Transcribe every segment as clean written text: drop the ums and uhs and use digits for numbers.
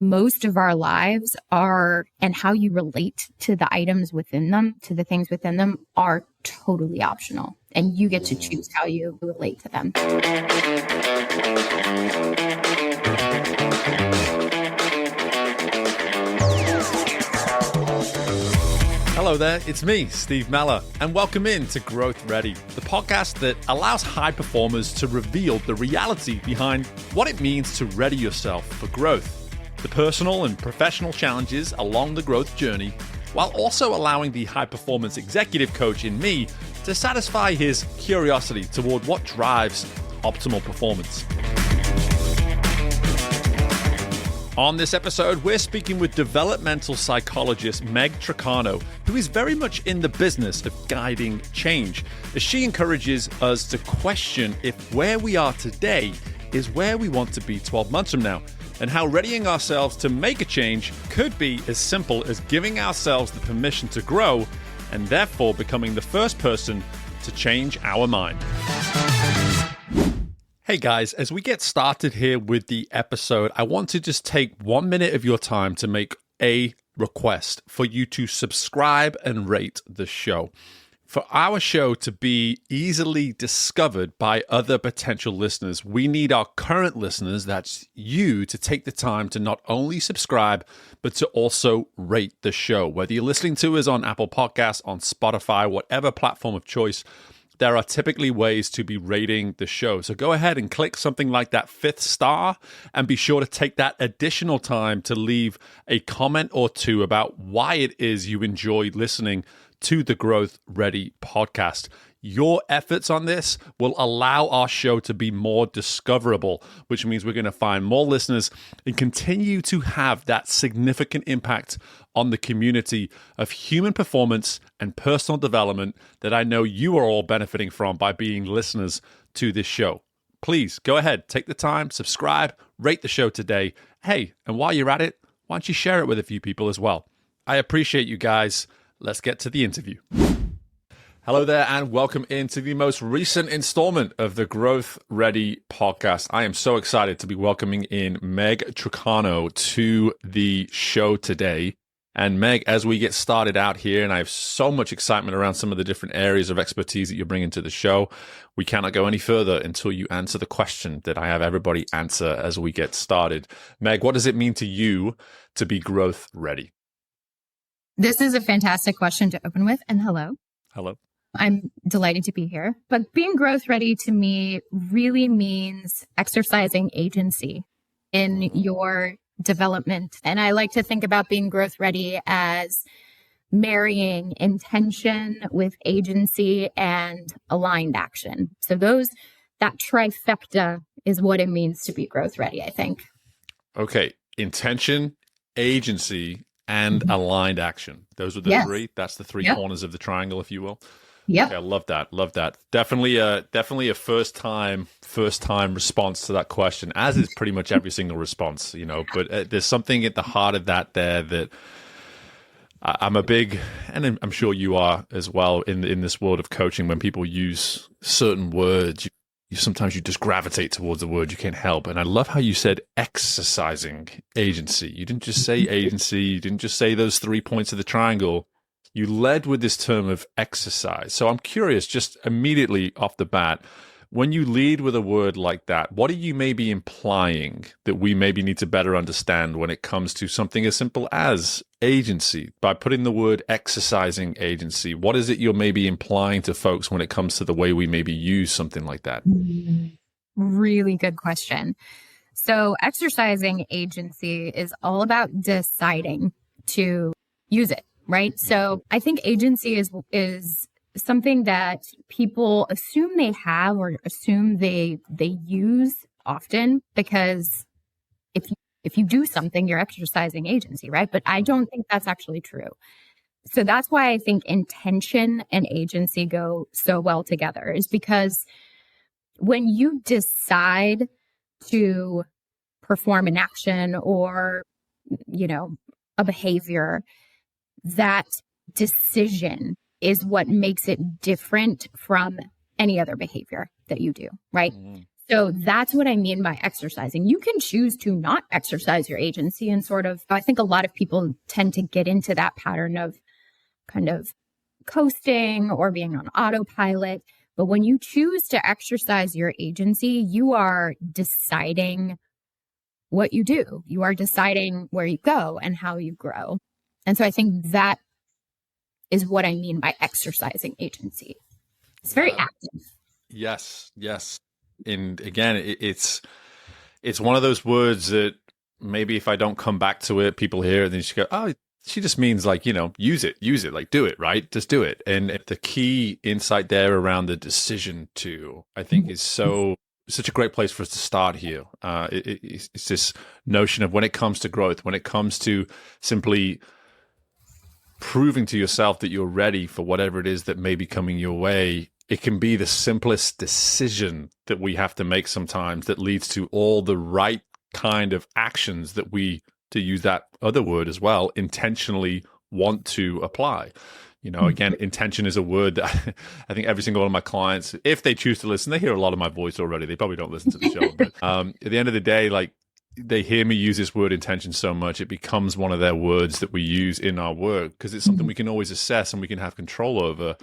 most of our lives are, and how you relate to the items within them, to the things within them, are totally optional. And you get to choose how you relate to them. Hello there, it's me, Steve Meller, and welcome in to Growth Ready, the podcast that allows high performers to reveal the reality behind what it means to ready yourself for growth, the personal and professional challenges along the growth journey, while also allowing the high-performance executive coach in me to satisfy his curiosity toward what drives optimal performance. On this episode, we're speaking with developmental psychologist Meg Trucano, who is very much in the business of guiding change, as she encourages us to question if where we are today is where we want to be 12 months from now, and how readying ourselves to make a change could be as simple as giving ourselves the permission to grow and therefore becoming the first person to change our mind. Hey guys, as we get started here with the episode, I want to just take 1 minute of your time to make a request for you to subscribe and rate the show. For our show to be easily discovered by other potential listeners, we need our current listeners, that's you, to take the time to not only subscribe, but to also rate the show. Whether you're listening to us on Apple Podcasts, on Spotify, whatever platform of choice, there are typically ways to be rating the show. So go ahead and click something like that 5th star and be sure to take that additional time to leave a comment or two about why it is you enjoy listening to the Growth Ready podcast. Your efforts on this will allow our show to be more discoverable, which means we're going to find more listeners and continue to have that significant impact on the community of human performance and personal development that I know you are all benefiting from by being listeners to this show. Please go ahead, take the time, subscribe, rate the show today. Hey, and while you're at it, why don't you share it with a few people as well? I appreciate you guys. Let's get to the interview. Hello there, and welcome into the most recent installment of the Growth Ready podcast. I am so excited to be welcoming in Meg Trucano to the show today. And Meg, as we get started out here, and I have so much excitement around some of the different areas of expertise that you're bringing to the show, we cannot go any further until you answer the question that I have everybody answer as we get started. Meg, what does it mean to you to be growth ready? This is a fantastic question to open with. And hello. Hello. I'm delighted to be here. But being growth ready to me really means exercising agency in your development. And I like to think about being growth ready as marrying intention with agency and aligned action. So that trifecta is what it means to be growth ready, I think. Okay. Intention, agency, and aligned action. Those are the three. That's the three corners of the triangle, if you will. Yeah, okay, I love that. Love that. Definitely a first time response to that question, as is pretty much every single response, you know. But there's something at the heart of that there that I'm a big, and I'm sure you are as well in this world of coaching. When people use certain words, sometimes you just gravitate towards the word you can't help. And I love how you said exercising agency. You didn't just say agency. You didn't just say those 3 points of the triangle. You led with this term of exercise. So I'm curious, just immediately off the bat, when you lead with a word like that, what are you maybe implying that we maybe need to better understand when it comes to something as simple as agency? By putting the word exercising agency, what is it you're maybe implying to folks when it comes to the way we maybe use something like that? Really good question. So exercising agency is all about deciding to use it, right? So I think agency is something that people assume they have or assume they use often, because if you do something, you're exercising agency, right? But I don't think that's actually true. So that's why I think intention and agency go so well together, is because when you decide to perform an action or, a behavior, that decision is what makes it different from any other behavior that you do, right? Mm-hmm. So that's what I mean by exercising. You can choose to not exercise your agency and sort of, I think a lot of people tend to get into that pattern of kind of coasting or being on autopilot. But when you choose to exercise your agency, you are deciding what you do. You are deciding where you go and how you grow. And so I think that is what I mean by exercising agency. It's very active. Yes. And again, it's one of those words that maybe if I don't come back to it, people hear it, then you go, oh, she just means like, use it, like do it, right? Just do it. And the key insight there around the decision to, I think is such a great place for us to start here. It's this notion of when it comes to growth, when it comes to simply proving to yourself that you're ready for whatever it is that may be coming your way, it can be the simplest decision that we have to make sometimes that leads to all the right kind of actions that we, to use that other word as well, intentionally want to apply. Again, intention is a word that I think every single one of my clients, if they choose to listen, they hear a lot of my voice already. They probably don't listen to the show, but at the end of the day, like they hear me use this word intention so much, it becomes one of their words that we use in our work because it's something we can always assess and we can have control over.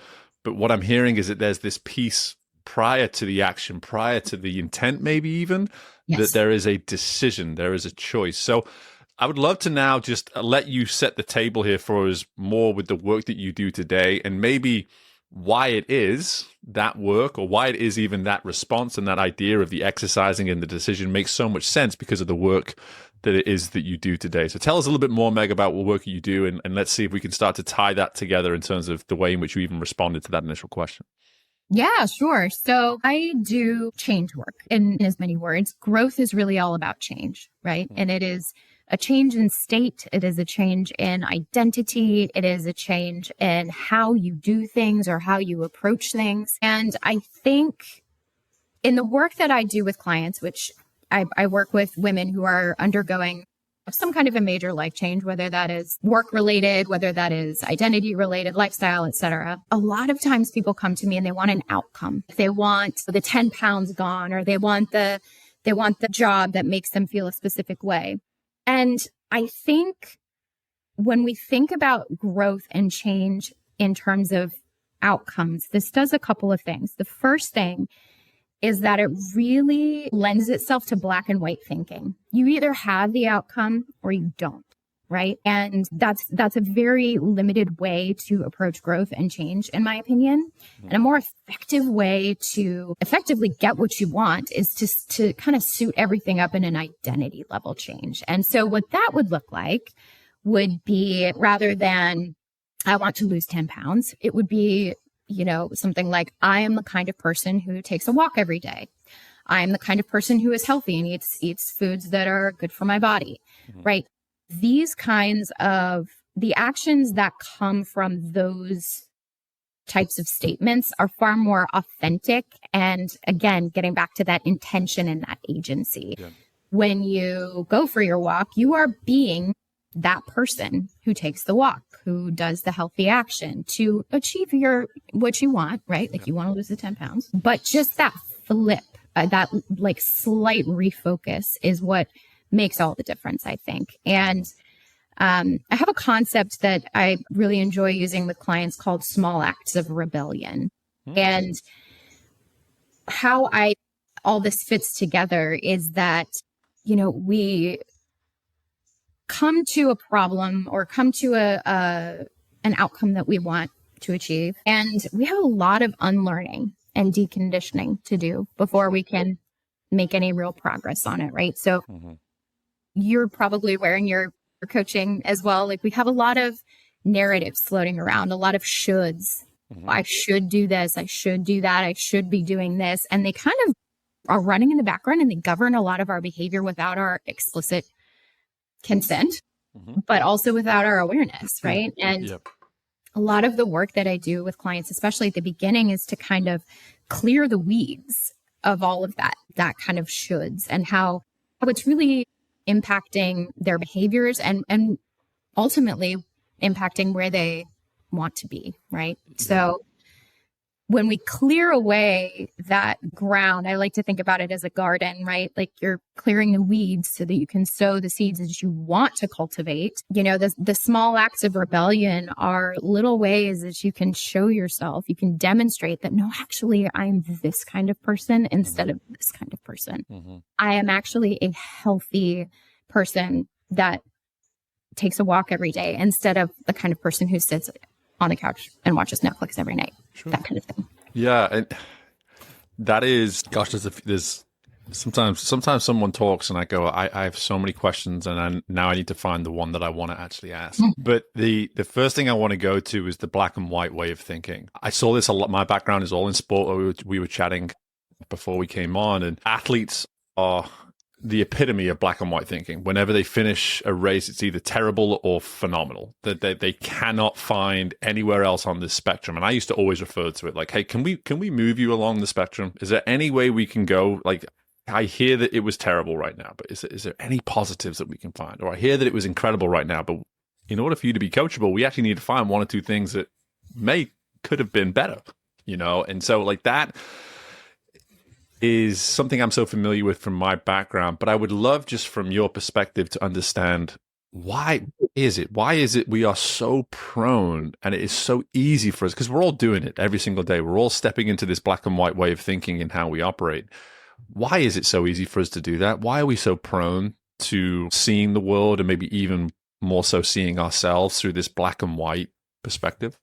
But what I'm hearing is that there's this piece prior to the action, prior to the intent, maybe even, that there is a decision, there is a choice. So I would love to now just let you set the table here for us more with the work that you do today and maybe why it is that work or why it is even that response and that idea of the exercising and the decision makes so much sense because of the work that it is that you do today. So tell us a little bit more, Meg, about what work you do, and let's see if we can start to tie that together in terms of the way in which you even responded to that initial question. Yeah, sure. So I do change work in as many words. Growth is really all about change, right? And it is a change in state. It is a change in identity. It is a change in how you do things or how you approach things. And I think in the work that I do with clients, which I work with women who are undergoing some kind of a major life change, whether that is work related, whether that is identity related, lifestyle, etc. A lot of times people come to me and they want an outcome. They want the 10 pounds gone, or they want the job that makes them feel a specific way. And I think when we think about growth and change in terms of outcomes, this does a couple of things. The first thing is that it really lends itself to black and white thinking. You either have the outcome or you don't, right? And that's a very limited way to approach growth and change, in my opinion. And a more effective way to effectively get what you want is to kind of suit everything up in an identity level change. And so what that would look like would be, rather than I want to lose 10 pounds, it would be, something like, I am the kind of person who takes a walk every day. I'm the kind of person who is healthy and eats foods that are good for my body, right? These kinds of the actions that come from those types of statements are far more authentic. And again, getting back to that intention and that agency. Yeah. When you go for your walk, you are being that person who takes the walk, who does the healthy action to achieve what you want, right? Like you want to lose the 10 pounds, but just that flip, that like slight refocus is what makes all the difference, I think. And I have a concept that I really enjoy using with clients called small acts of rebellion. And how all this fits together is that, we come to a problem or come to an outcome that we want to achieve. And we have a lot of unlearning and deconditioning to do before we can make any real progress on it, right? So you're probably wearing your coaching as well. Like we have a lot of narratives floating around, a lot of shoulds. I should do this. I should do that. I should be doing this. And they kind of are running in the background and they govern a lot of our behavior without our explicit consent, but also without our awareness, right? And a lot of the work that I do with clients, especially at the beginning, is to kind of clear the weeds of all of that kind of shoulds and how it's really impacting their behaviors and ultimately impacting where they want to be, right? So when we clear away that ground, I like to think about it as a garden, right? Like you're clearing the weeds so that you can sow the seeds that you want to cultivate. You know, the small acts of rebellion are little ways that you can show yourself. You can demonstrate that, no, actually, I'm this kind of person instead of this kind of person. I am actually a healthy person that takes a walk every day instead of the kind of person who sits on the couch and watches Netflix every night. Sure. That kind of thing. Yeah, and that is, gosh, there's sometimes someone talks and I go, I have so many questions, and now I need to find the one that I want to actually ask. But the first thing I want to go to is the black and white way of thinking. I saw this a lot. My background is all in sport. We were chatting before we came on, and athletes are the epitome of black and white thinking. Whenever they finish a race, it's either terrible or phenomenal. That they cannot find anywhere else on this spectrum. And I used to always refer to it like, hey, can we move you along the spectrum? Is there any way we can go? Like, I hear that it was terrible right now, but is there any positives that we can find? Or I hear that it was incredible right now, but in order for you to be coachable, we actually need to find one or two things that could have been better, you know? And so like that is something I'm so familiar with from my background, but I would love just from your perspective to understand why is it we are so prone, and it is so easy for us, because we're all doing it every single day. We're all stepping into this black and white way of thinking and how we operate. Why is it so easy for us to do that? Why are we so prone to seeing the world, and maybe even more so seeing ourselves through this black and white perspective?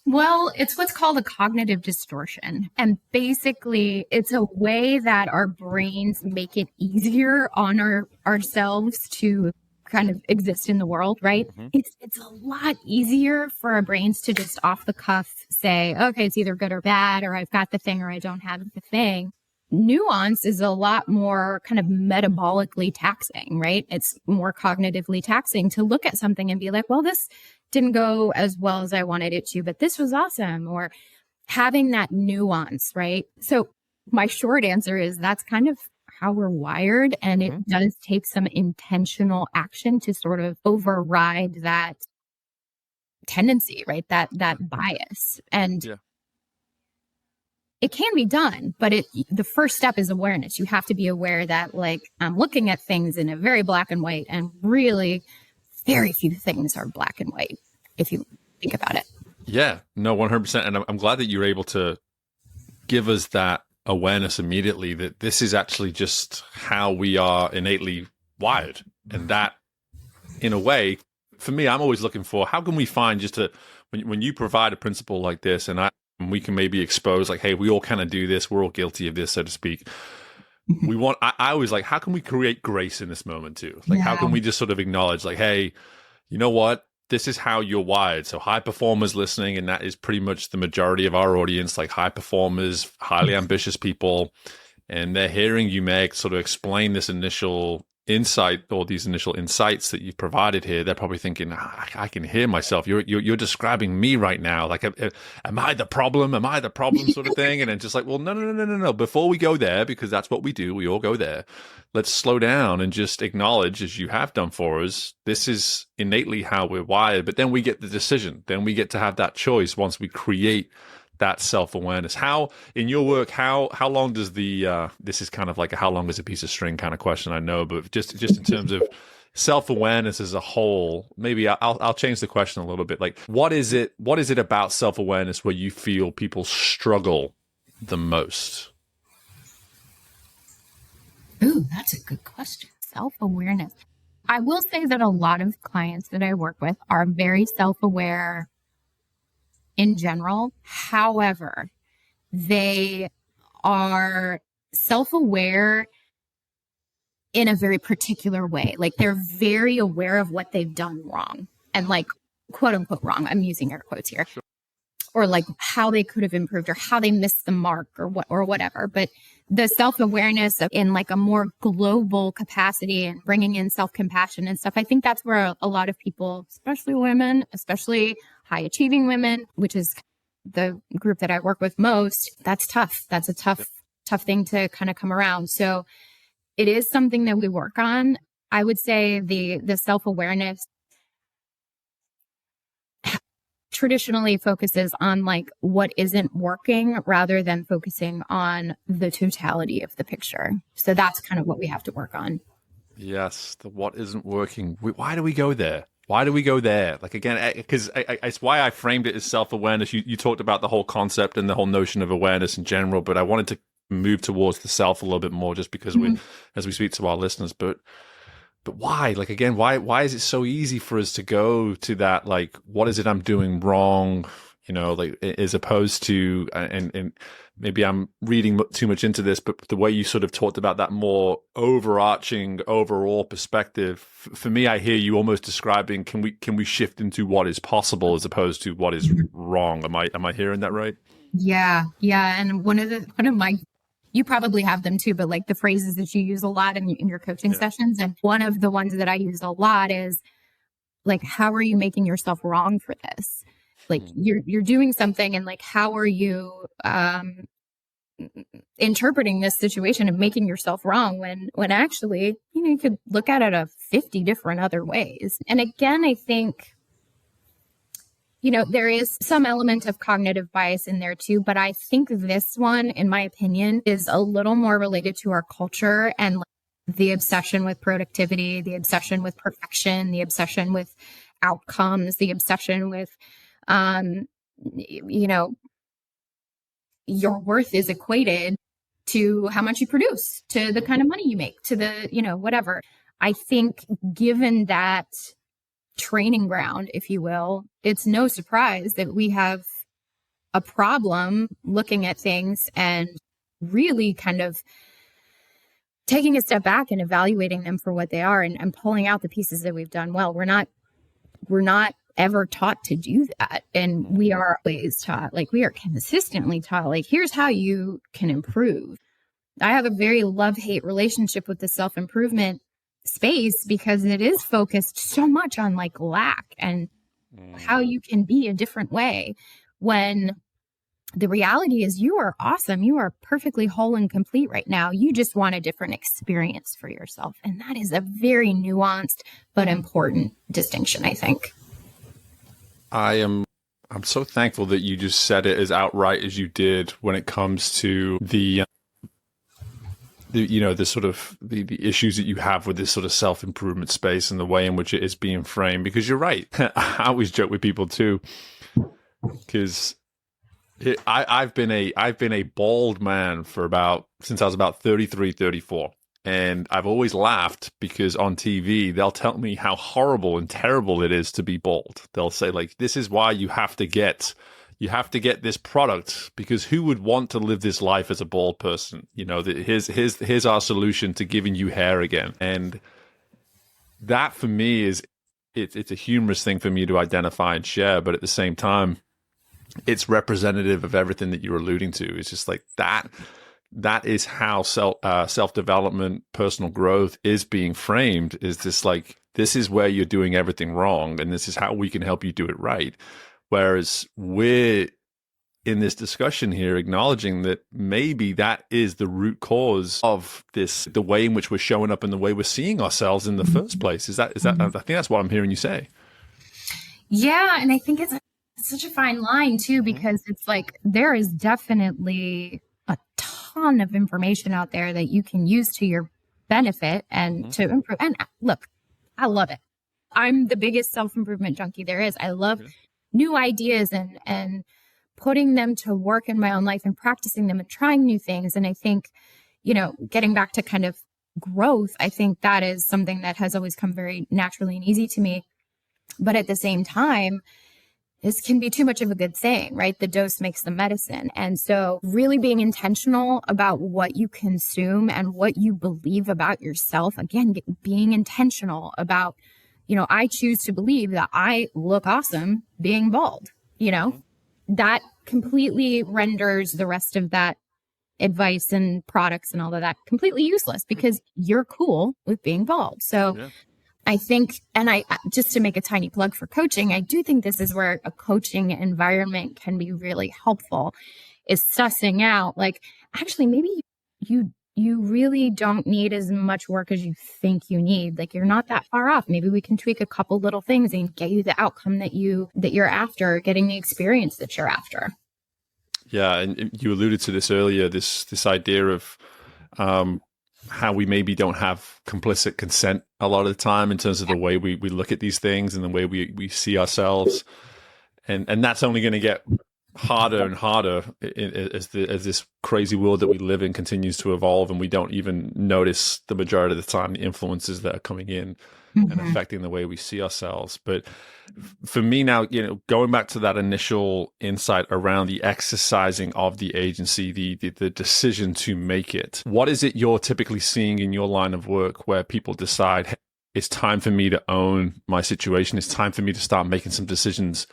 Well, it's what's called a cognitive distortion. And basically, it's a way that our brains make it easier on ourselves to kind of exist in the world, right? Mm-hmm. It's a lot easier for our brains to just off the cuff say, okay, it's either good or bad, or I've got the thing or I don't have the thing. Nuance is a lot more kind of metabolically taxing, right? It's more cognitively taxing to look at something and be like, well, this didn't go as well as I wanted it to, but this was awesome. Or having that nuance, right? So my short answer is that's kind of how we're wired. And it does take some intentional action to sort of override that tendency, right? That bias. And it can be done, but the first step is awareness. You have to be aware that, like, I'm looking at things in a very black and white, and really very few things are black and white if you think about it. Yeah, no, 100%. And I'm glad that you're able to give us that awareness immediately, that this is actually just how we are innately wired. And that, in a way, for me, I'm always looking for, how can we find just when you provide a principle like this, and we can maybe expose, like, hey, we all kind of do this, we're all guilty of this, so to speak. I always like, how can we create grace in this moment too? Like, how can we just sort of acknowledge, like, hey, you know what? This is how you're wired. So high performers listening, and that is pretty much the majority of our audience, like high performers, highly ambitious people, and they're hearing you, Meg, sort of explain this initial insight, or these initial insights that you've provided here. They're probably thinking, I can hear myself. You're describing me right now. Like, am I the problem? Am I the problem, sort of thing? And then just like, well, no. Before we go there, because that's what we do. We all go there. Let's slow down and just acknowledge, as you have done for us, this is innately how we're wired. But then we get the decision. Then we get to have that choice once we create that self-awareness. How, in your work, how long does this is kind of like a how long is a piece of string kind of question, I know, but just in terms of self-awareness as a whole, maybe I'll change the question a little bit. Like, what is it about self-awareness where you feel people struggle the most? Ooh, that's a good question. Self-awareness. I will say that a lot of clients that I work with are very self-aware in general. However, they are self-aware in a very particular way. Like, they're very aware of what they've done wrong, and, like, quote unquote wrong. I'm using air quotes here. Sure. Or like how they could have improved, or how they missed the mark, or whatever. But the self-awareness in like a more global capacity, and bringing in self-compassion and stuff, I think that's where a lot of people, especially women, especially high achieving women, which is the group that I work with most, that's tough. That's a tough thing to kind of come around. So it is something that we work on. I would say the self-awareness, traditionally focuses on like what isn't working rather than focusing on the totality of the picture. So that's kind of what we have to work on. Yes, the what isn't working. Why do we go there? Why do we go there? Like, again, because it's why I framed it as self-awareness. You talked about the whole concept and the whole notion of awareness in general, but I wanted to move towards the self a little bit more, just because as we speak to our listeners. But why? Like, again, why is it so easy for us to go to that? Like, what is it I'm doing wrong? You know, like, as opposed to, and maybe I'm reading too much into this, but the way you sort of talked about that more overarching, overall perspective, for me, I hear you almost describing, can we shift into what is possible as opposed to what is wrong? Am I hearing that right? Yeah. Yeah. And one of my, you probably have them too, but like the phrases that you use a lot in your coaching sessions. And one of the ones that I use a lot is like, how are you making yourself wrong for this? Like you're doing something, and like, how are you interpreting this situation and making yourself wrong when actually, you know, you could look at it 50 different other ways. And again, I think, you know, there is some element of cognitive bias in there too, but I think this one, in my opinion, is a little more related to our culture and like the obsession with productivity, the obsession with perfection, the obsession with outcomes, the obsession with, you know, your worth is equated to how much you produce, to the kind of money you make, to the, you know, whatever. I think given that training ground, if you will, it's no surprise that we have a problem looking at things and really kind of taking a step back and evaluating them for what they are, and pulling out the pieces that we've done well. We're not ever taught to do that. And we are always taught, like we are consistently taught, like, here's how you can improve. I have a very love-hate relationship with the self-improvement space because it is focused so much on like lack and how you can be a different way, when the reality is you are awesome. You are perfectly whole and complete right now. You just want a different experience for yourself. And that is a very nuanced but important distinction, I think. I'm so thankful that you just said it as outright as you did when it comes to the you know, the sort of the issues that you have with this sort of self-improvement space and the way in which it is being framed. Because you're right. I always joke with people too, because I've been a bald man since I was about 33, 34. And I've always laughed because on TV, they'll tell me how horrible and terrible it is to be bald. They'll say, like, this is why you have to get this product, because who would want to live this life as a bald person? You know, here's our solution to giving you hair again. And that for me it's a humorous thing for me to identify and share, but at the same time, it's representative of everything that you're alluding to. It's just like that is how self-development, personal growth is being framed, is this like, this is where you're doing everything wrong, and this is how we can help you do it right. Whereas we're in this discussion here acknowledging that maybe that is the root cause of this, the way in which we're showing up and the way we're seeing ourselves in the first place. Is that I think that's what I'm hearing you say. Yeah. And I think it's such a fine line too, because it's like, there is definitely a ton of information out there that you can use to your benefit and to improve. And look, I love it. I'm the biggest self-improvement junkie there is. I love new ideas and putting them to work in my own life and practicing them and trying new things. And I think, you know, getting back to kind of growth, I think that is something that has always come very naturally and easy to me. But at the same time, this can be too much of a good thing, right? The dose makes the medicine. And so really being intentional about what you consume and what you believe about yourself, again, being intentional about, you know, I choose to believe that I look awesome being bald, you know, that completely renders the rest of that advice and products and all of that completely useless because you're cool with being bald. So I think, and I just to make a tiny plug for coaching, I do think this is where a coaching environment can be really helpful, is sussing out like, actually, maybe you you really don't need as much work as you think you need. Like, you're not that far off. Maybe we can tweak a couple little things and get you the outcome that you're after, getting the experience that you're after. Yeah, and you alluded to this earlier, this idea of how we maybe don't have complicit consent a lot of the time in terms of the way we look at these things and the way we see ourselves. And that's only going to get harder and harder as this crazy world that we live in continues to evolve, and we don't even notice the majority of the time the influences that are coming in and affecting the way we see ourselves. But for me now, going back to that initial insight around the exercising of the agency, the decision to make it, what is it you're typically seeing in your line of work where people decide, hey, it's time for me to own my situation, it's time for me to start making some decisions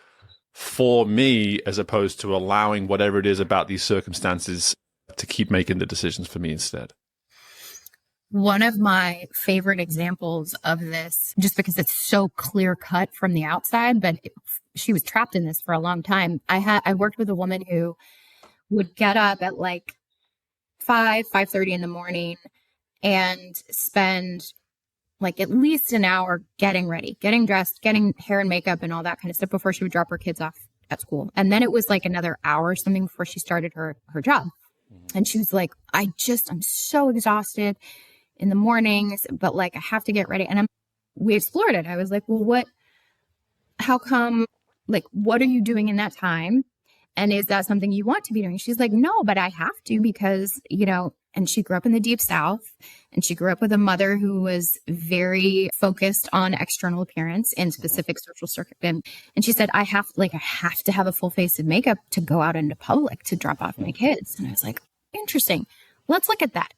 for me, as opposed to allowing whatever it is about these circumstances to keep making the decisions for me instead? One of my favorite examples of this, just because it's so clear cut from the outside, but she was trapped in this for a long time. I worked with a woman who would get up at like 5:30 in the morning and spend like at least an hour getting ready, getting dressed, getting hair and makeup and all that kind of stuff before she would drop her kids off at school. And then it was like another hour or something before she started her job. And she was like, I'm so exhausted in the mornings, but like I have to get ready. And we explored it. I was like, well, how come, like, what are you doing in that time? And is that something you want to be doing? She's like, no, but I have to because, and she grew up in the Deep South, and she grew up with a mother who was very focused on external appearance in specific social circuit. And she said, I have to have a full face of makeup to go out into public to drop off my kids. And I was like, interesting. Let's look at that.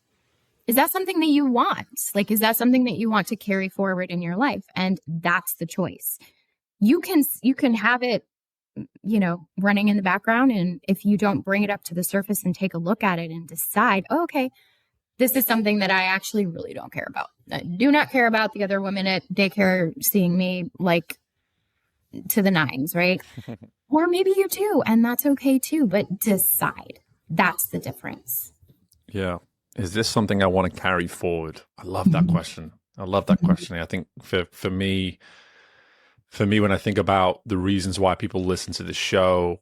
Is that something that you want? Like, is that something that you want to carry forward in your life? And that's the choice. You can have it, running in the background. And if you don't bring it up to the surface and take a look at it and decide, oh, okay, this is something that I actually really don't care about. I do not care about the other women at daycare seeing me like to the nines, right? Or maybe you do, and that's okay too, but decide. That's the difference. Yeah. Is this something I want to carry forward? I love that question. I love that question. I think for me, when I think about the reasons why people listen to the show,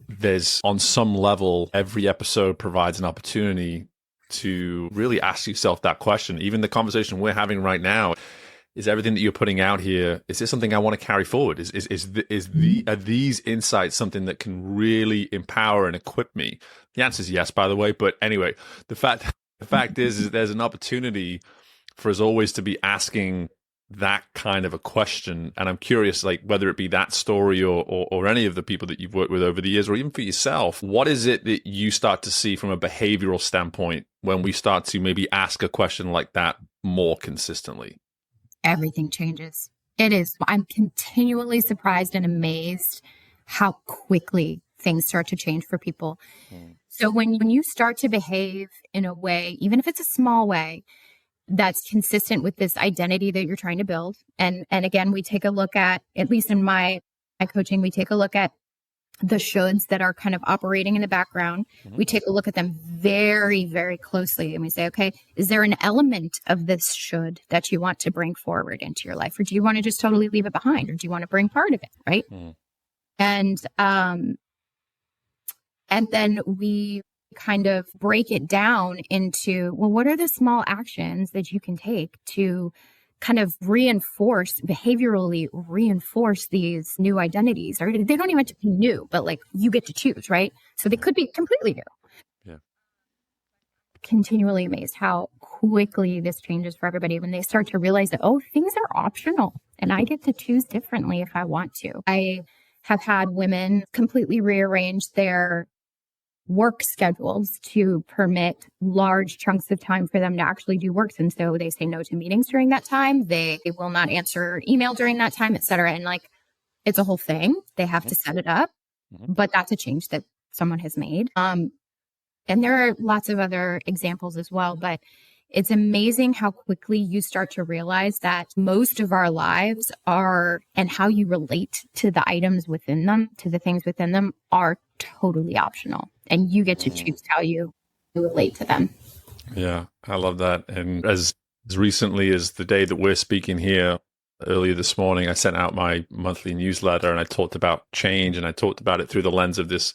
there's on some level, every episode provides an opportunity to really ask yourself that question. Even the conversation we're having right now, is everything that you're putting out here, is this something I want to carry forward? Are these insights something that can really empower and equip me? The answer is yes, by the way. But anyway, the fact is there's an opportunity for us always to be asking that kind of a question. And I'm curious, like, whether it be that story or any of the people that you've worked with over the years, or even for yourself, what is it that you start to see from a behavioral standpoint when we start to maybe ask a question like that more consistently? Everything changes. It is. I'm continually surprised and amazed how quickly things start to change for people. So when you start to behave in a way, even if it's a small way, that's consistent with this identity that you're trying to build. And again, we take a look at least in my coaching, we take a look at the shoulds that are kind of operating in the background. We take a look at them very, very closely. And we say, okay, is there an element of this should that you want to bring forward into your life? Or do you want to just totally leave it behind? Or do you want to bring part of it? Right. And then we kind of break it down into, well, what are the small actions that you can take to kind of behaviorally reinforce these new identities? Or they don't even have to be new, but like you get to choose, right? So they could be completely new. Yeah. Continually amazed how quickly this changes for everybody when they start to realize that, oh, things are optional and I get to choose differently if I want to. I have had women completely rearrange their work schedules to permit large chunks of time for them to actually do work. And so they say no to meetings during that time. They will not answer email during that time, et cetera. And like, it's a whole thing. They have to set it up, but that's a change that someone has made. And there are lots of other examples as well, but it's amazing how quickly you start to realize that most of our lives are, and how you relate to the items within them, to the things within them, are totally optional. And you get to choose how you relate to them. Yeah, I love that. And as recently as the day that we're speaking here, earlier this morning, I sent out my monthly newsletter and I talked about change, and I talked about it through the lens of this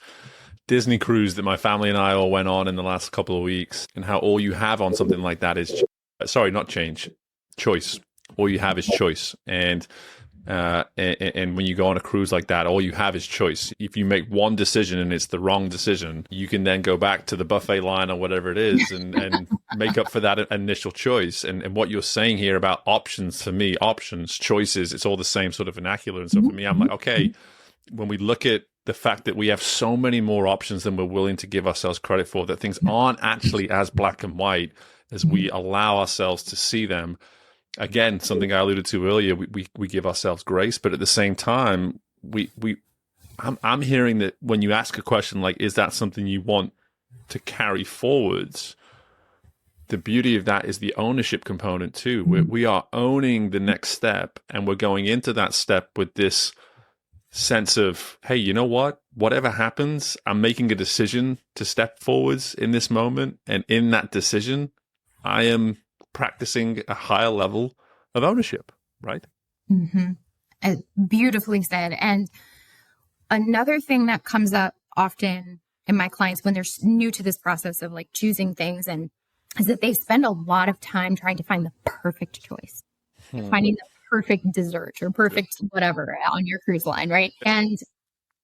Disney cruise that my family and I all went on in the last couple of weeks, and how all you have on something like that is, sorry, not change, choice. All you have is choice. And when you go on a cruise like that, all you have is choice. If you make one decision and it's the wrong decision, you can then go back to the buffet line or whatever it is and make up for that initial choice. And what you're saying here about options, for me, options, choices, it's all the same sort of vernacular. And so for me, I'm like, okay, when we look at the fact that we have so many more options than we're willing to give ourselves credit for, that things aren't actually as black and white as we allow ourselves to see them. Again, something I alluded to earlier, we give ourselves grace, but at the same time, I'm hearing that when you ask a question like, is that something you want to carry forwards? The beauty of that is the ownership component too. We are owning the next step, and we're going into that step with this sense of, hey, you know what? Whatever happens, I'm making a decision to step forwards in this moment. And in that decision, I am practicing a higher level of ownership, right? Mm-hmm. Beautifully said. And another thing that comes up often in my clients when they're new to this process of like choosing things, and is that they spend a lot of time trying to find the perfect choice, finding the perfect dessert or perfect whatever on your cruise line, right? And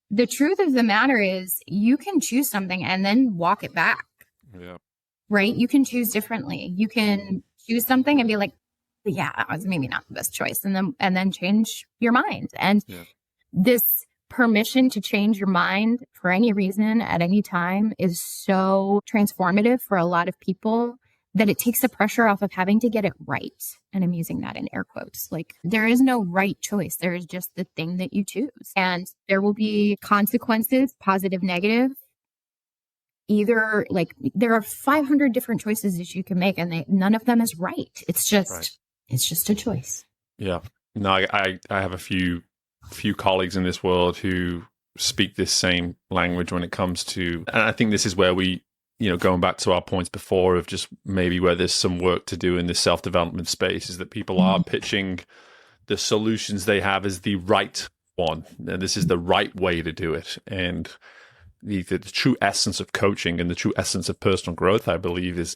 the truth of the matter is you can choose something and then walk it back. Yeah. Right? You can choose differently. You can choose something and be like, yeah, that was maybe not the best choice. And then change your mind. And this permission to change your mind for any reason at any time is so transformative for a lot of people that it takes the pressure off of having to get it right. And I'm using that in air quotes. Like, there is no right choice. There is just the thing that you choose. And there will be consequences, positive, negative. Either, like, there are 500 different choices that you can make, and none of them is right. It's just a choice. Yeah. No, I have a few colleagues in this world who speak this same language when it comes to, and I think this is where we, going back to our points before of just maybe where there's some work to do in this self-development space, is that people are pitching the solutions they have as the right one. And this is the right way to do it. And the true essence of coaching and the true essence of personal growth, I believe, is,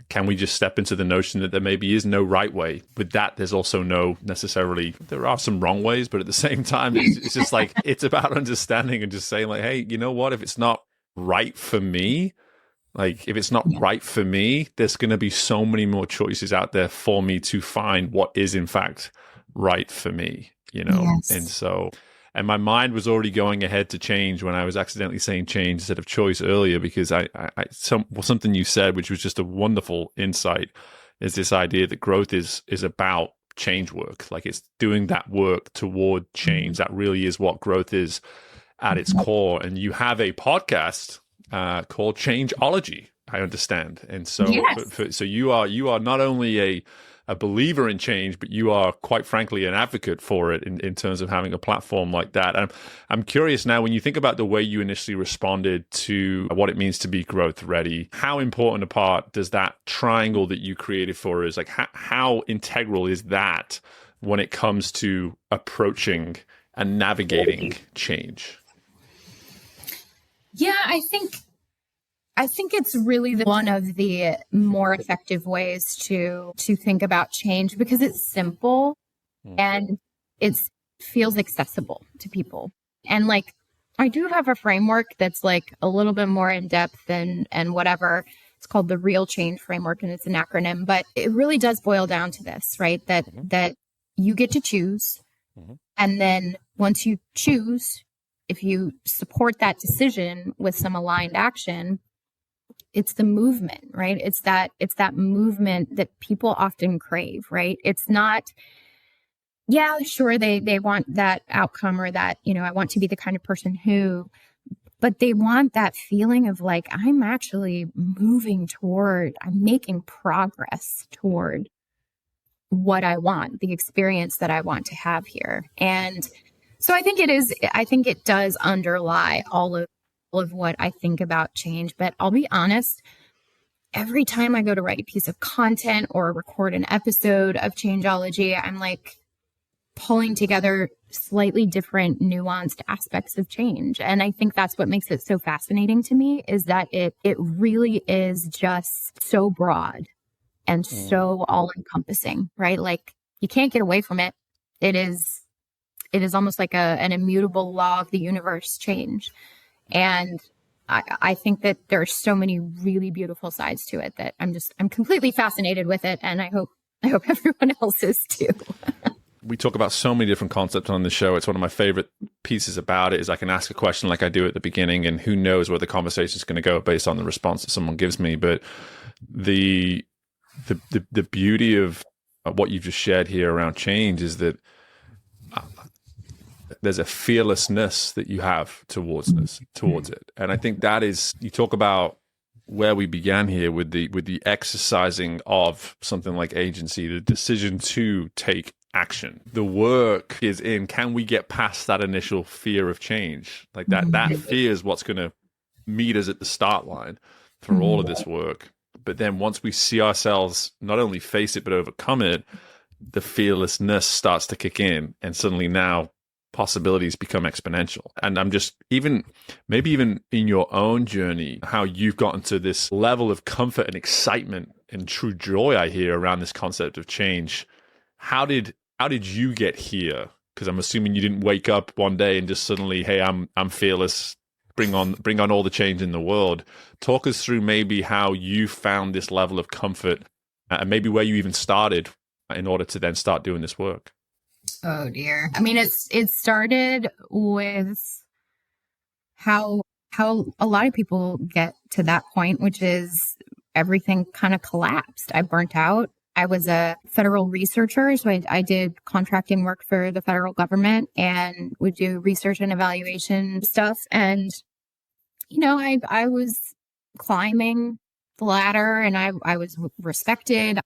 can we just step into the notion that there maybe is no right way? With that, there's also no necessarily, there are some wrong ways, but at the same time, it's just like, it's about understanding and just saying like, hey, you know what? If it's not right for me, there's going to be so many more choices out there for me to find what is in fact right for me, Yes. And so, and my mind was already going ahead to change when I was accidentally saying change instead of choice earlier, because something you said, which was just a wonderful insight, is this idea that growth is about change work. Like, it's doing that work toward change. That really is what growth is at its core. And you have a podcast called Changeology, I understand. And so, Yes. so you are not only a believer in change, but you are, quite frankly, an advocate for it in terms of having a platform like that. And I'm curious now, when you think about the way you initially responded to what it means to be growth ready, how important a part does that triangle that you created for us, like how integral is that when it comes to approaching and navigating change? Yeah, I think it's really one of the more effective ways to think about change, because it's simple and it feels accessible to people. And like, I do have a framework that's like a little bit more in depth and whatever. It's called the Real Change Framework, and it's an acronym, but it really does boil down to this, right? That you get to choose. And then once you choose, if you support that decision with some aligned action, it's the movement, right? It's that movement that people often crave, right? It's not, yeah, sure, they want that outcome, or that, I want to be the kind of person who, but they want that feeling of like, I'm actually I'm making progress toward what I want, the experience that I want to have here. And so I think it does underlie all of what I think about change. But I'll be honest, every time I go to write a piece of content or record an episode of Changeology, I'm like pulling together slightly different nuanced aspects of change. And I think that's what makes it so fascinating to me, is that it really is just so broad and so all encompassing, right? Like you can't get away from it. It is almost like an immutable law of the universe, change. And I think that there are so many really beautiful sides to it that I'm completely fascinated with it. And I hope everyone else is too. We talk about so many different concepts on the show. It's one of my favorite pieces about it is I can ask a question like I do at the beginning, and who knows where the conversation is going to go based on the response that someone gives me. But the beauty of what you've just shared here around change is that there's a fearlessness that you have towards it. And I think that is, you talk about where we began here with the exercising of something like agency, the decision to take action. The work is in, can we get past that initial fear of change? Like that fear is what's going to meet us at the start line for all of this work. But then once we see ourselves not only face it, but overcome it, the fearlessness starts to kick in. And suddenly now possibilities become exponential. And I'm just maybe even in your own journey, how you've gotten to this level of comfort and excitement and true joy I hear around this concept of change. How did you get here? Because I'm assuming you didn't wake up one day and just suddenly, hey, I'm fearless, bring on all the change in the world. Talk us through maybe how you found this level of comfort and maybe where you even started in order to then start doing this work. Oh dear. I mean, it started with how a lot of people get to that point, which is everything kind of collapsed. I burnt out. I was a federal researcher, so I did contracting work for the federal government and would do research and evaluation stuff. And, you know, I was climbing the ladder and I was respected,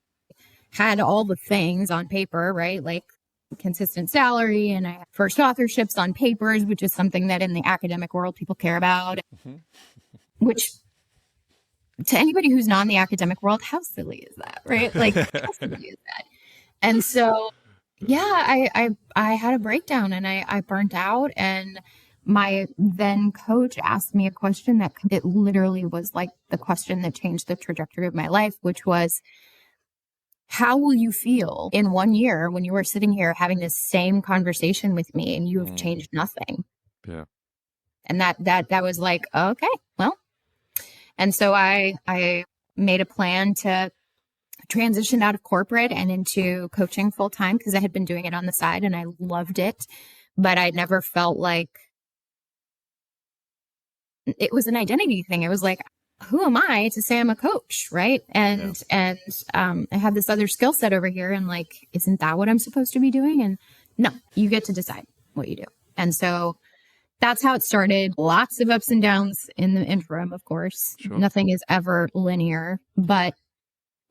had all the things on paper, right? Like consistent salary, and I had first authorships on papers, which is something that in the academic world people care about, which to anybody who's not in the academic world, how silly is that, right? Like, how silly is that? And so, yeah, I had a breakdown and I burnt out, and my then coach asked me a question that it literally was like the question that changed the trajectory of my life, which was, how will you feel in 1 year when you are sitting here having this same conversation with me and you have changed nothing? Yeah. And that was like, okay, well. And so I made a plan to transition out of corporate and into coaching full time, because I had been doing it on the side and I loved it, but I never felt like it was an identity thing. It was like, who am I to say I'm a coach, right? And I have this other skill set over here, and like, isn't that what I'm supposed to be doing? And no, you get to decide what you do. And so that's how it started. Lots of ups and downs in the interim, of course. Sure. Nothing is ever linear, but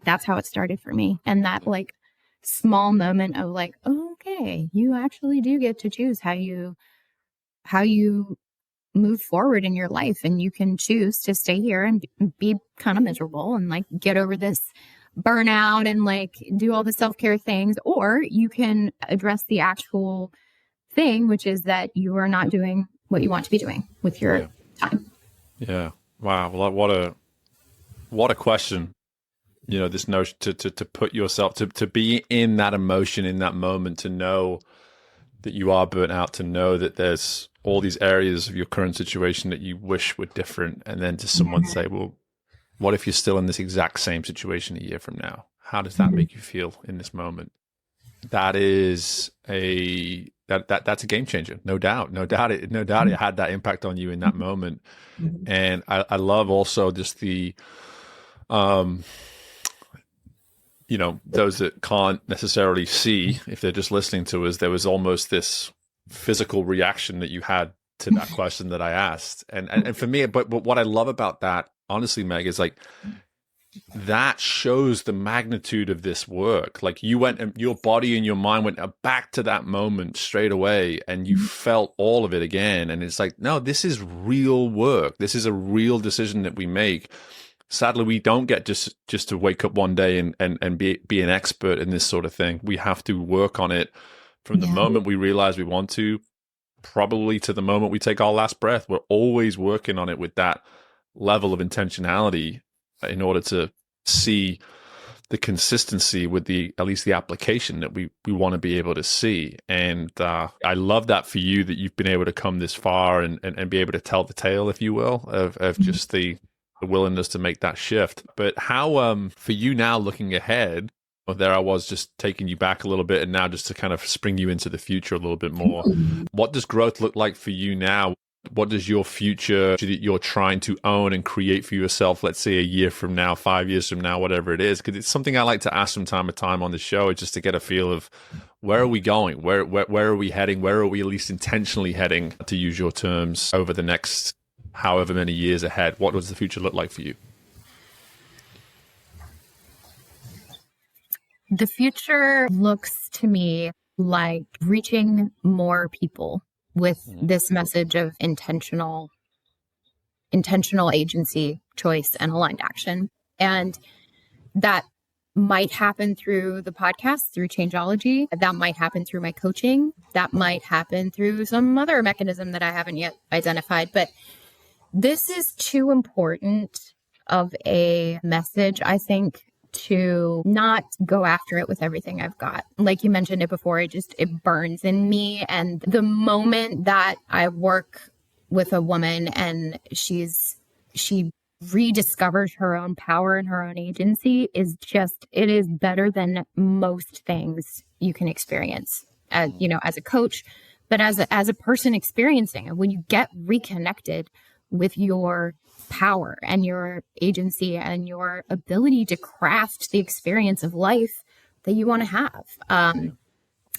that's how it started for me. And that like small moment of like, oh, okay, you actually do get to choose how you move forward in your life, and you can choose to stay here and be kind of miserable and like get over this burnout and like do all the self-care things, or you can address the actual thing, which is that you are not doing what you want to be doing with your time. Yeah. Wow. Well, what a question. You know, this notion to put yourself, to be in that emotion in that moment, to know that you are burnt out, to know that there's all these areas of your current situation that you wish were different. And then to someone say, well, what if you're still in this exact same situation a year from now? How does that make you feel in this moment? That is that's a game changer. No doubt it had that impact on you in that moment. And I love also just the, you know, those that can't necessarily see, if they're just listening to us, there was almost this physical reaction that you had to that question that I asked. And for me, but what I love about that, honestly, Meg, is like, that shows the magnitude of this work. Like, you went and your body and your mind went back to that moment straight away, and you felt all of it again. And it's like, no, this is real work. This is a real decision that we make sadly, we don't get just to wake up one day and be an expert in this sort of thing. We have to work on it from the moment we realize we want to, probably to the moment we take our last breath. We're always working on it with that level of intentionality in order to see the consistency with at least the application that we want to be able to see. And I love that for you, that you've been able to come this far and be able to tell the tale, if you will, of just the willingness to make that shift. But how, for you now looking ahead, there I was just taking you back a little bit, and now just to kind of spring you into the future a little bit more. What does growth look like for you now? What does your future that you're trying to own and create for yourself, let's say a year from now, 5 years from now, whatever it is? Because it's something I like to ask from time to time on the show, just to get a feel of where are we going? Where are we heading? Where are we at least intentionally heading, to use your terms, over the next however many years ahead? What does the future look like for you? The future looks to me like reaching more people with this message of intentional agency, choice, and aligned action. And that might happen through the podcast, through Changeology. That might happen through my coaching. That might happen through some other mechanism that I haven't yet identified. But this is too important of a message, I think, to not go after it with everything I've got. Like you mentioned it before, it burns in me. And the moment that I work with a woman and she rediscovers her own power and her own agency, it is better than most things you can experience as a coach, but as a person experiencing it. When you get reconnected with your power and your agency and your ability to craft the experience of life that you want to have. And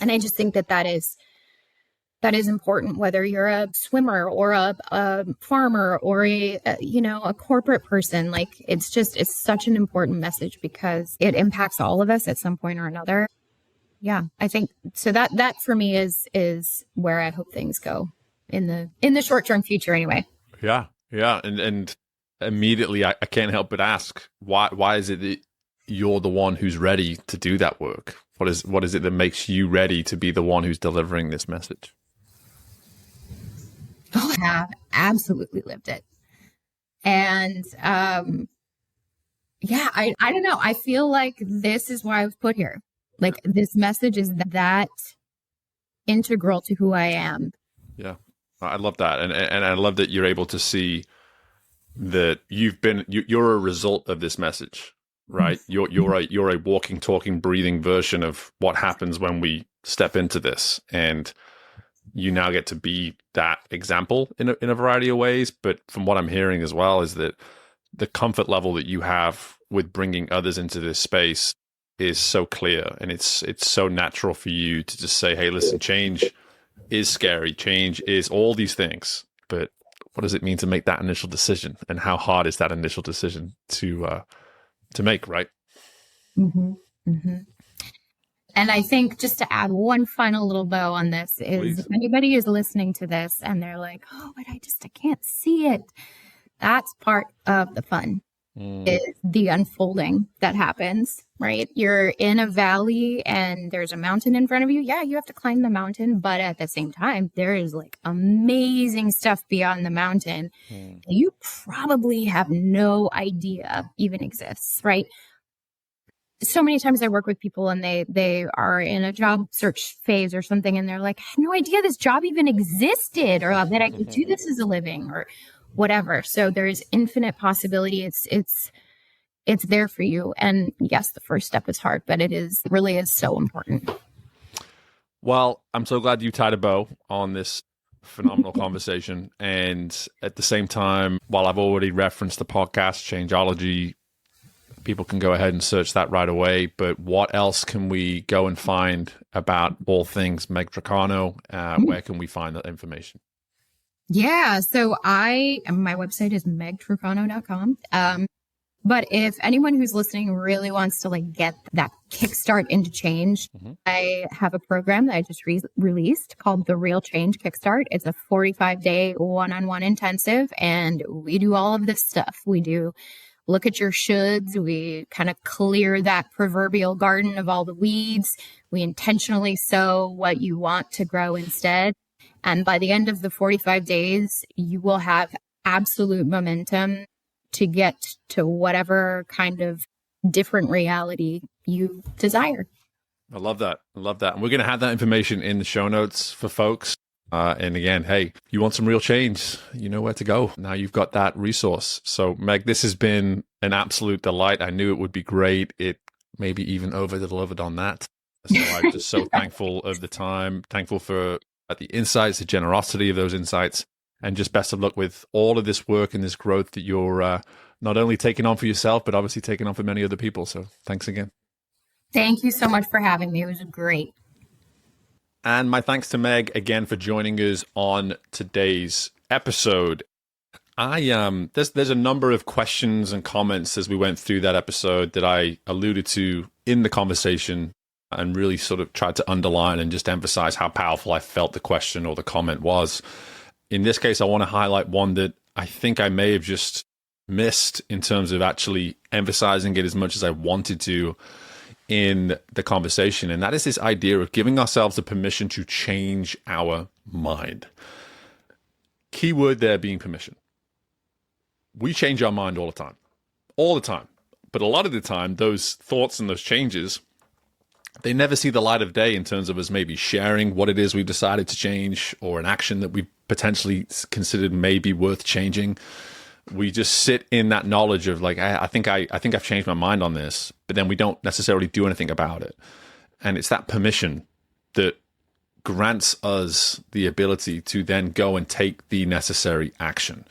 I just think that is important, whether you're a swimmer or a farmer or a corporate person. Like, it's such an important message because it impacts all of us at some point or another. Yeah, I think so. That for me is where I hope things go in the short-term future anyway. Yeah. Yeah. And immediately I can't help but ask, why is it that you're the one who's ready to do that work? What is it that makes you ready to be the one who's delivering this message? Oh, I have absolutely lived it. And I don't know. I feel like this is why I was put here. Like, this message is that integral to who I am. Yeah. I love that. And I love that you're able to see that you're a result of this message, right? You're a walking, talking, breathing version of what happens when we step into this. And you now get to be that example in a variety of ways. But from what I'm hearing as well is that the comfort level that you have with bringing others into this space is so clear. And it's so natural for you to just say, hey, listen, change is scary. Change is all these things. But what does it mean to make that initial decision? And how hard is that initial decision to make, right? Mm-hmm. Mm-hmm. And I think, just to add one final little bow on this, is Please. If anybody is listening to this and they're like, oh, but I can't see it. That's part of the fun. Is the unfolding that happens, right? You're in a valley and there's a mountain in front of you. Yeah, you have to climb the mountain, but at the same time, there is like amazing stuff beyond the mountain that you probably have no idea even exists, right? So many times I work with people and they are in a job search phase or something, and they're like, I had no idea this job even existed, or that I could do this as a living, or whatever. So there's infinite possibility. It's there for you. And yes, the first step is hard, but it really is so important. Well, I'm so glad you tied a bow on this phenomenal conversation. And at the same time, while I've already referenced the podcast, Changeology, people can go ahead and search that right away. But what else can we go and find about all things Meg Trucano? Where can we find that information? Yeah. So my website is megtrucano.com. But if anyone who's listening really wants to get that kickstart into change, I have a program that I just released called the Real Change Kickstart. It's a 45-day one-on-one intensive, and we do all of this stuff. We do look at your shoulds. We kind of clear that proverbial garden of all the weeds. We intentionally sow what you want to grow instead. And by the end of the 45 days, you will have absolute momentum to get to whatever kind of different reality you desire. I love that. I love that. And we're going to have that information in the show notes for folks. And again, hey, you want some real change, you know where to go. Now you've got that resource. So Meg, this has been an absolute delight. I knew it would be great. It maybe even over-delivered on that. So I'm just so thankful of the time, thankful for the insights, the generosity of those insights, and just best of luck with all of this work and this growth that you're not only taking on for yourself, but obviously taking on for many other people. So thanks again. Thank you so much for having me. It was great. And my thanks to Meg again for joining us on today's episode. There's a number of questions and comments as we went through that episode that I alluded to in the conversation and really sort of tried to underline and just emphasize how powerful I felt the question or the comment was. In this case, I want to highlight one that I think I may have just missed in terms of actually emphasizing it as much as I wanted to in the conversation. And that is this idea of giving ourselves the permission to change our mind. Key word there being permission. We change our mind all the time. But a lot of the time, those thoughts and those changes, they never see the light of day in terms of us maybe sharing what it is we've decided to change or an action that we potentially considered may be worth changing. We just sit in that knowledge of like, I think I've changed my mind on this, but then we don't necessarily do anything about it. And it's that permission that grants us the ability to then go and take the necessary action.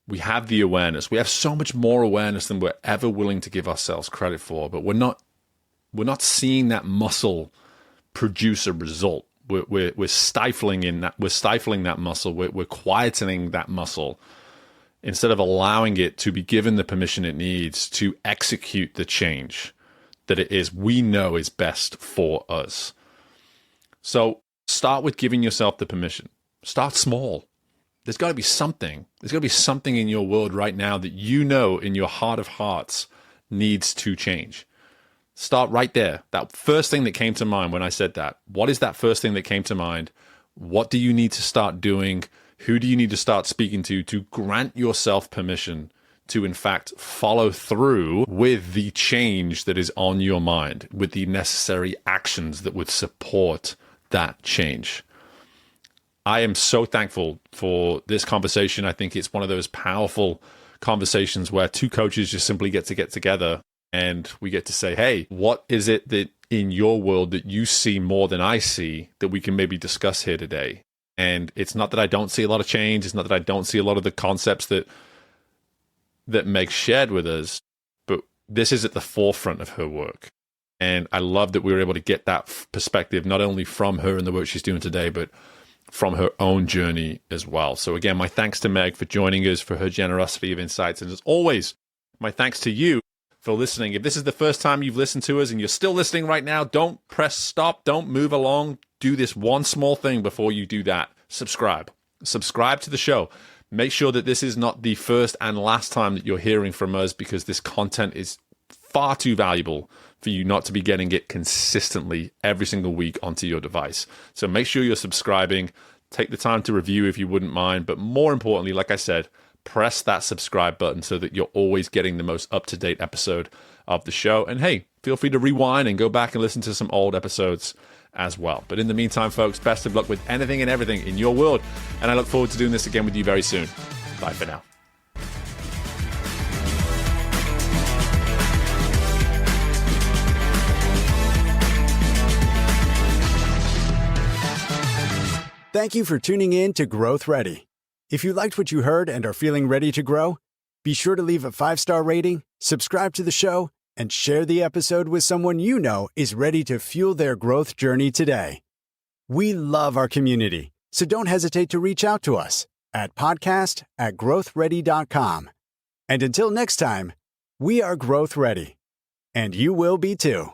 We have the awareness. We have so much more awareness than we're ever willing to give ourselves credit for, but we're not seeing that muscle produce a result. We're stifling in that. We're stifling that muscle. We're quietening that muscle instead of allowing it to be given the permission it needs to execute the change that it is we know is best for us. So start with giving yourself the permission. Start small. There's got to be something. There's got to be something in your world right now that you know in your heart of hearts needs to change. Start right there. That first thing that came to mind when I said that. What is that first thing that came to mind? What do you need to start doing? Who do you need to start speaking to grant yourself permission to, in fact, follow through with the change that is on your mind, with the necessary actions that would support that change? I am so thankful for this conversation. I think it's one of those powerful conversations where two coaches just simply get together and we get to say, hey, what is it that in your world that you see more than I see that we can maybe discuss here today? And it's not that I don't see a lot of change. It's not that I don't see a lot of the concepts that Meg shared with us, but this is at the forefront of her work. And I love that we were able to get that perspective, not only from her and the work she's doing today, but from her own journey as well. So again, my thanks to Meg for joining us, for her generosity of insights. And as always, my thanks to you for listening. If this is the first time you've listened to us and you're still listening right now, don't press stop. Don't move along. Do this one small thing before you do that. Subscribe to the show. Make sure that this is not the first and last time that you're hearing from us, because this content is far too valuable for you not to be getting it consistently every single week onto your device. So make sure you're subscribing. Take the time to review if you wouldn't mind. But more importantly, like I said, press that subscribe button so that you're always getting the most up-to-date episode of the show. And hey, feel free to rewind and go back and listen to some old episodes as well. But in the meantime, folks, best of luck with anything and everything in your world. And I look forward to doing this again with you very soon. Bye for now. Thank you for tuning in to Growth Ready. If you liked what you heard and are feeling ready to grow, be sure to leave a 5-star rating, subscribe to the show, and share the episode with someone you know is ready to fuel their growth journey today. We love our community, so don't hesitate to reach out to us at podcast@growthready.com. And until next time, we are Growth Ready, and you will be too.